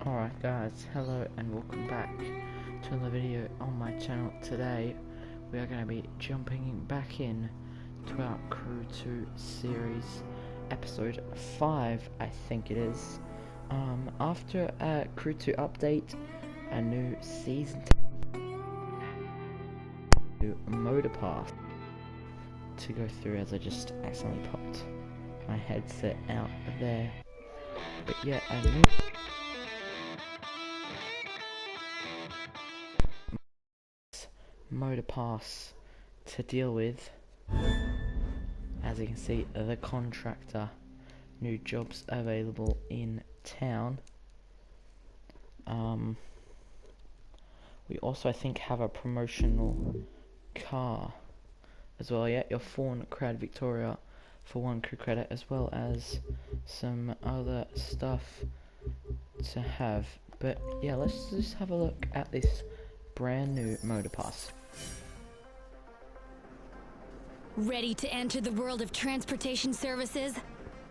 Alright guys, hello and welcome back to another video on my channel. Today we are going to be jumping back in to our Crew 2 series, episode 5 I think it is. After a Crew 2 update, a new season 2 motor pass to go through, as I just accidentally popped my headset out there. But yeah, a new motor pass to deal with. As you can see, the contractor, new jobs available in town. We also, I think, have a promotional car as well. Yeah, your Fawn Crowd Victoria for 1 crew credit, as well as some other stuff to have. But yeah, let's just have a look at this brand new motor pass. Ready to enter the world of transportation services?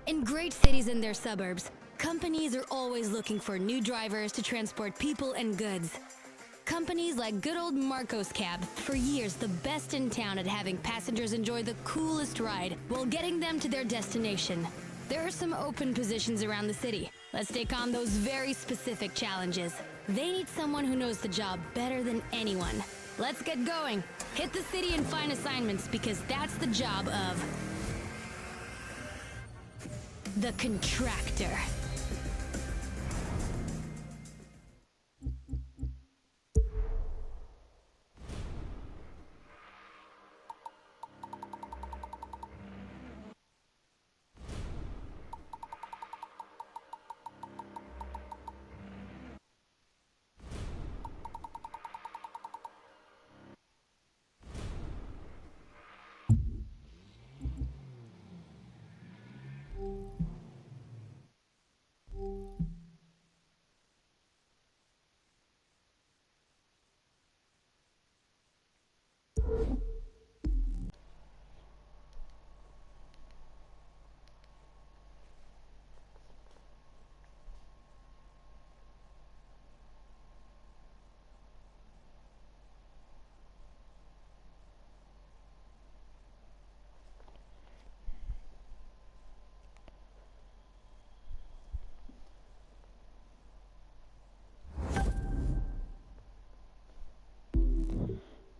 In great cities and their suburbs, companies are always looking for new drivers to transport people and goods. Companies like good old Marco's Cab, for years the best in town at having passengers enjoy the coolest ride while getting them to their destination. There are some open positions around the city. Let's take on those very specific challenges. They need someone who knows the job better than anyone. Let's get going. Hit the city and find assignments, because that's the job of the contractor.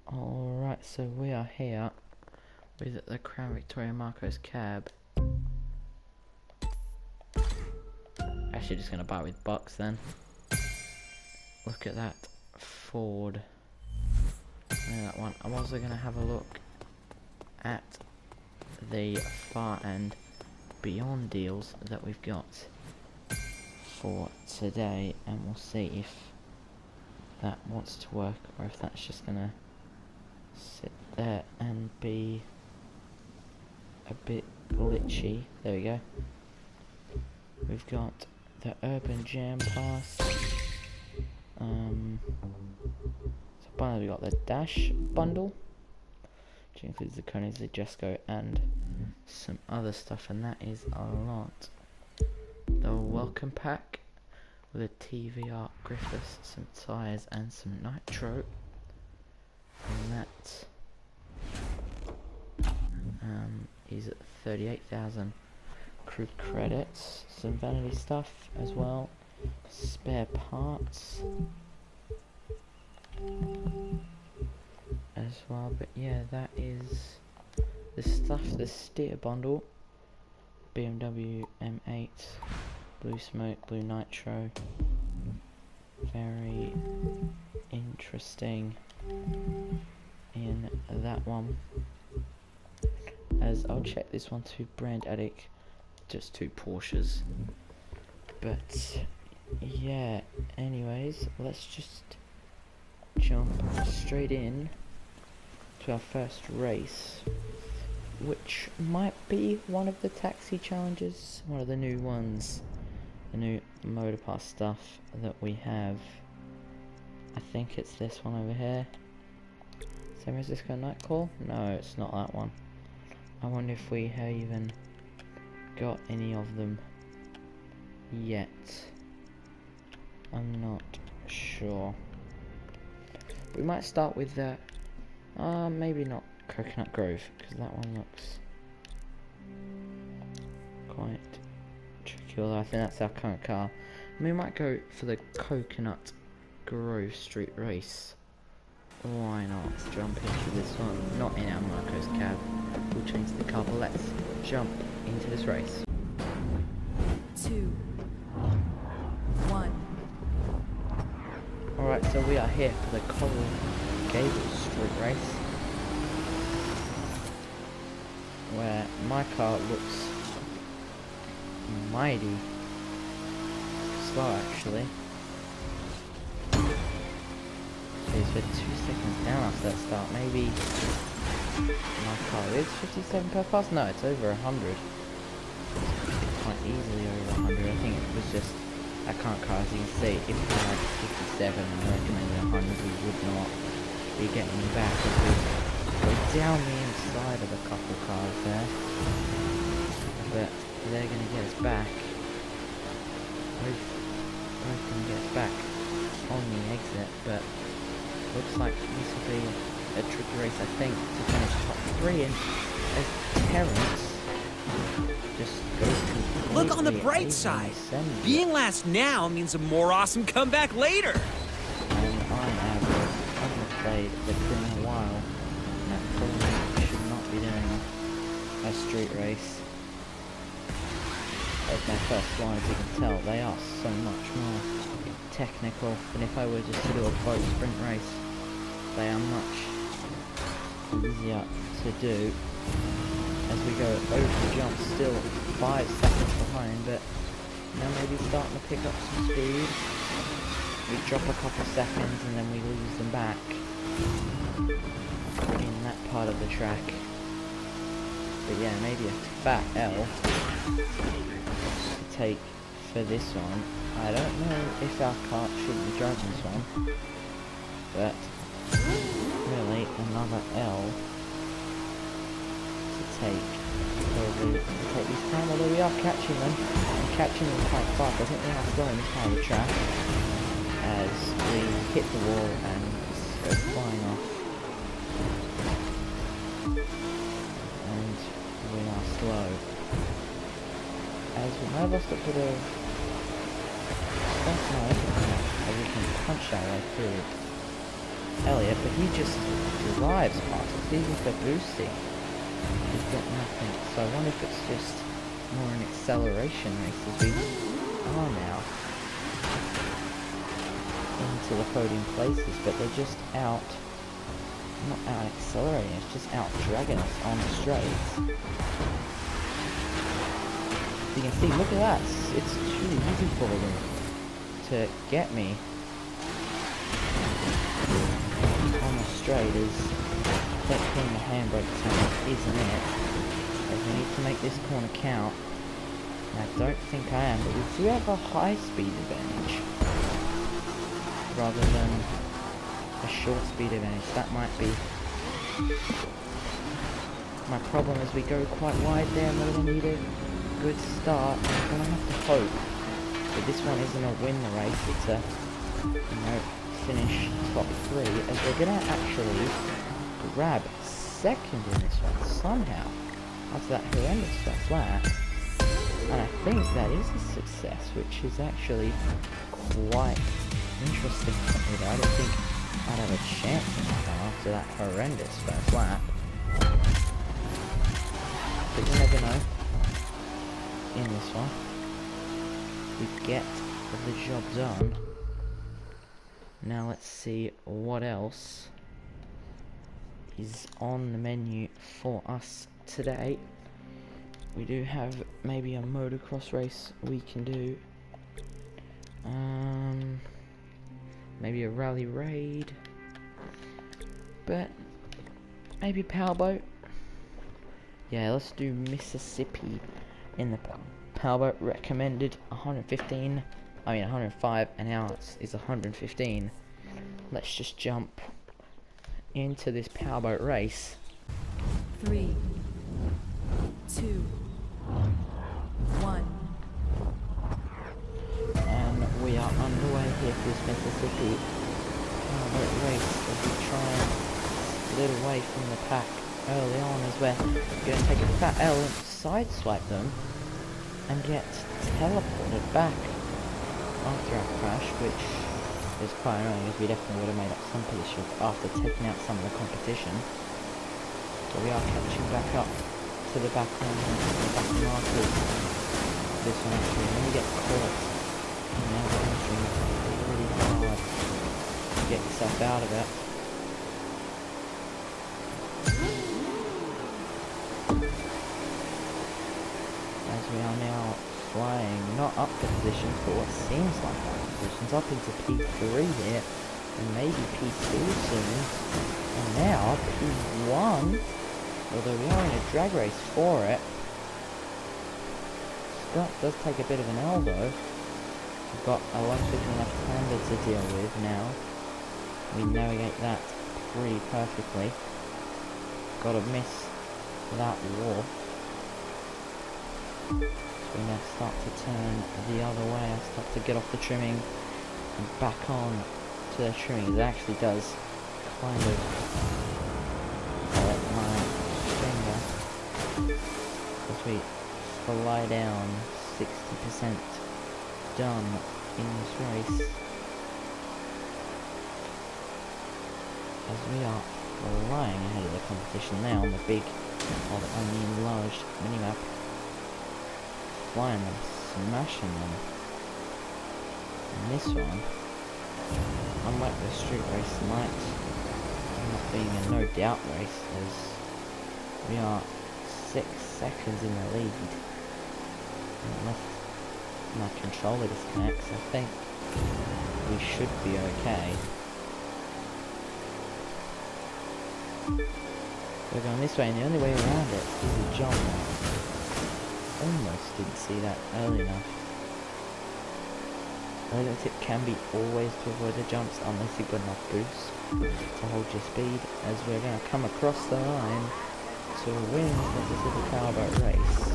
Alright, so we are here with the Crown Victoria Marco's Cab. Actually just gonna buy it with bucks then. Look at that Ford. And that one. I'm also gonna have a look at the far and beyond deals that we've got for today, and we'll see if that wants to work or if that's just gonna sit there and be a bit glitchy. There we go. We've got the Urban Jam Pass. So finally we got the Dash bundle, which includes the Coney's, the Jesco, and some other stuff, and that is a lot. The Welcome Pack with a TVR Griffiths, some tyres, and some nitro. And that is 38,000 crew credits. Some vanity stuff as well, spare parts as well. But yeah, that is the stuff. The steer bundle, BMW M8, blue smoke, blue nitro, very interesting in that one. As I'll check this one too, brand addict, just 2 Porsches. But yeah, anyways, let's just jump straight in to our first race, which might be one of the taxi challenges, one of the new ones, the new motor pass stuff that we have. I think it's this one over here. San Francisco Night Call? No, it's not that one. I wonder if we have even got any of them yet. I'm not sure. We might start with the maybe not Coconut Grove, because that one looks quite tricky, although I think that's our current car. We might go for the Coconut Grove Street Race. Why not jump into this one? Not in our Marco's cab. We'll change the car, but let's jump into this race. 2, 1. Alright, so we are here for the Coral Gables Street Race, where my car looks mighty slow actually. It's for 2 seconds down after that start. Maybe my car is 57 per pass? No, it's over 100. It's quite easily over 100. I think it was just our current car, as you can see, if we had 57 and recommended 100, we would not be getting back as we go down the inside of a couple cars there. But they're going to get us back. Both going to get us back on the exit, but looks like this will be a tricky race, I think, to finish top 3. And as Terrence just goes completely Look on the bright side. Being last now means a more awesome comeback later. And I'm average. I'm afraid it's been a while. And that probably should not be doing a street race. As my first one, as you can tell, they are so much more technical than if I were just to do a boat sprint race. They are much easier to do. As we go over the jump, still 5 seconds behind, but now maybe starting to pick up some speed. We drop a couple seconds and then we lose them back in that part of the track. But yeah, maybe a fat L to take for this one. I don't know if our car should be driving this one, but really another L to take. Probably take this time, although we are catching them and catching them quite fast. I think we are slow in this part of the track as we hit the wall and go flying off. And we are slow. As we might have lost a bit of as we can punch our way through Elliot, but he just drives past us, even for boosting. He's got nothing, so I wonder if it's just more an acceleration race as we are now into the podium places, but they're just out, not out accelerating, it's just out dragging us on the straights. You can see, look at that, it's too easy for them to get me on the straight. Is that putting the handbrake time isn't it? As we need to make this corner count. And I don't think I am, but we do have a high speed advantage rather than a short speed advantage. That might be my problem as we go quite wide there and we're going to need a good start. I'm going to have to hope that this one isn't a win the race, it's a, finish top 3, as we're going to actually grab second in this one somehow after that horrendous first lap. And I think that is a success, which is actually quite interesting. I don't think I'd have a chance in that one after that horrendous first lap. But you never know. In this one, we get the job done. Now let's see what else is on the menu for us today. We do have maybe a motocross race we can do. Maybe a rally raid. But maybe powerboat. Yeah, let's do Mississippi in the powerboat. Recommended 105, and ours is 115. Let's just jump into this powerboat race. 3, 2, 1. And we are underway. the way here to this Mississippi boat race as we try and split away from the pack early on, as we're going to take a fat L and sideswipe them and get teleported back after our crash, which is quite annoying as we definitely would have made up some position after taking out some of the competition. But we are catching back up to the back markers. This one actually, when you get caught in the other entry, it's really hard to get yourself out of it. As we are now flying, not up the positions, but what seems like up the positions, up into P3 here, and maybe P2 soon, and now P1, although we are in a drag race for it. Scott does take a bit of an L though. We've got a left-footed and left-hander to deal with now. We navigate that pretty perfectly. Gotta miss that wall. So we now start to turn the other way. I start to get off the trimming and back on to the trimming. It actually does kind of hurt my finger as we fly down 60% done in this race. As we are flying ahead of the competition now on the big, or on the enlarged minimap. Flying them, smashing them. And this one, unlike the street race might end up being a no doubt race, as we are 6 seconds in the lead. Unless my controller disconnects, I think we should be okay. We're going this way, and the only way around it is a jump. Almost didn't see that early enough. A little tip can be always to avoid the jumps unless you've got enough boost to hold your speed, as we're going to come across the line to win the Pacific Powerboat race.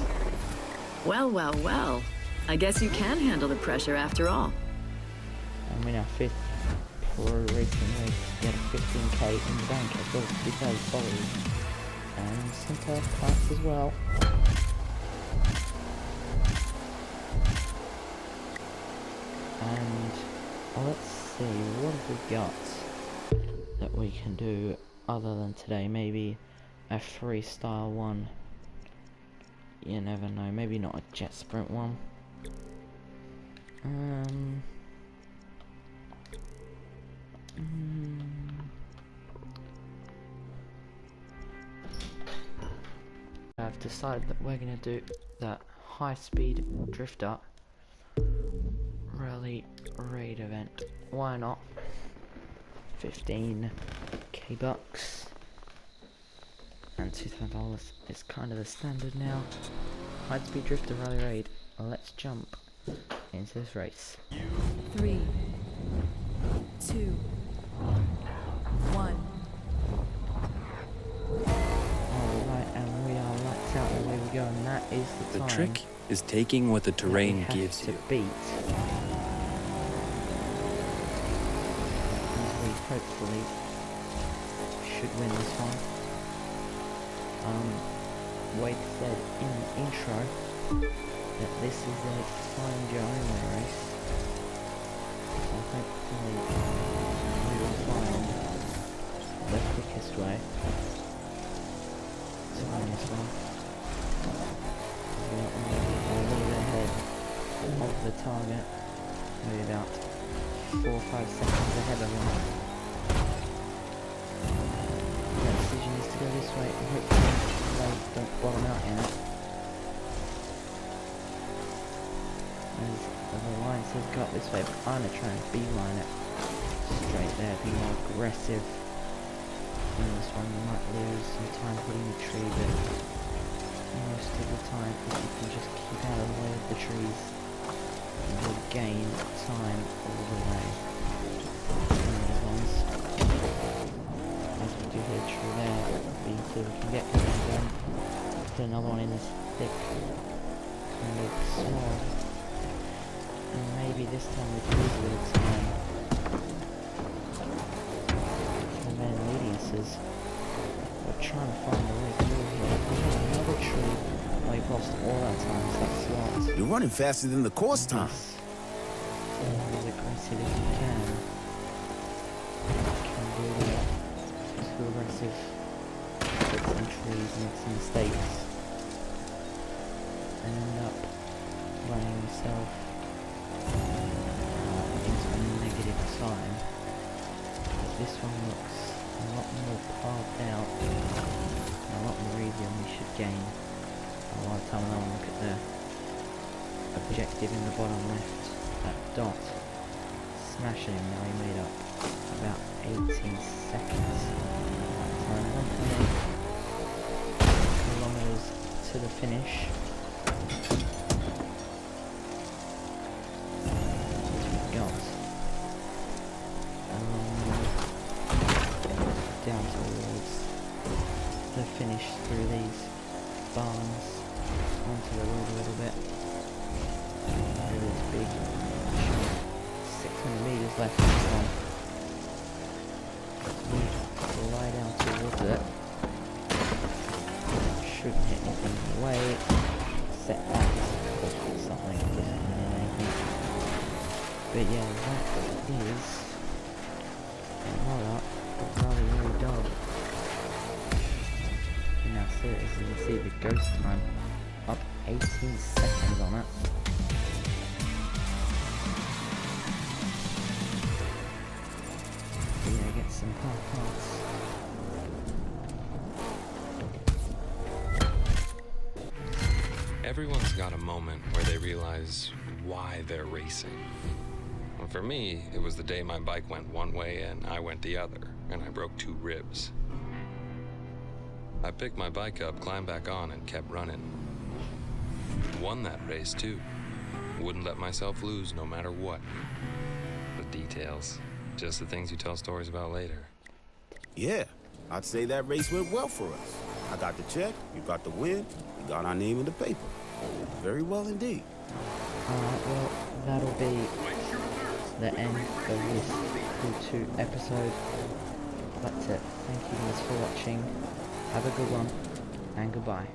Well, well, well. I guess you can handle the pressure after all. And we're now 5th pro racing race. We had a 15k in the bank as well as 2,000 followers. And some first class as well. And let's see, what have we got that we can do other than today? Maybe a freestyle one. You never know, maybe not a jet sprint one. I've decided that we're going to do that high-speed drifter rally raid event. Why not? 15k bucks and $2,000 is kind of the standard now. High-speed drifter rally raid. Let's jump into this race. 3, 2, 1. Alright, and we are lights out, and away we go, and that is the time. The trick is taking what the terrain that we have gives to you. beat. As we hopefully should win this one. Wade said in the intro that this is a find your own way race. So hopefully we will find the quickest way to win this one. We are a little bit ahead of the target, maybe about 4 or 5 seconds ahead of him. The decision is to go this way and hopefully they don't bottom out in it. As the line says go up this way, but I'm going to try and beeline it straight there, be more aggressive. In this one you might lose some time putting the tree, but most of the time if you can just keep out of the way of the trees, you will gain time all the way. And these ones, as we do hit a tree there, B2 we can get him and then put another one in this thick kind of small. And maybe this time we can lose a bit of time. running faster than the course time. Yes. As aggressive as you can. Can do that. Too aggressive. Hit some trees, make some mistakes. And end up running yourself into a negative side. This one looks a lot more carved out, and a lot more easier, and we should gain a lot of time. Now look at the objective in the bottom left, that dot. Smashing him, now he made up about 18 seconds. So 1.8 kilometers to the finish. Down towards the finish through these barns onto the road a little bit. There is big 600 meters left in this one. We lie down towards it. Shouldn't hit anything in the way. Setbacks, something different than anything. But yeah, that is another rather dog. Now see it, as you can see the ghost time up 18 seconds on it. Yeah, get some parts. Everyone's got a moment where they realize why they're racing. Well, for me, it was the day my bike went one way and I went the other, and I broke 2 ribs. I picked my bike up, climbed back on, and kept running. Won that race, too. Wouldn't let myself lose no matter what. The details. Just the things you tell stories about later. Yeah, I'd say that race went well for us. I got the check, you got the win, we got our name in the paper. Very well indeed. Alright, well, that'll be the end of this Crew 2 episode. That's it. Thank you guys for watching. Have a good one, and goodbye.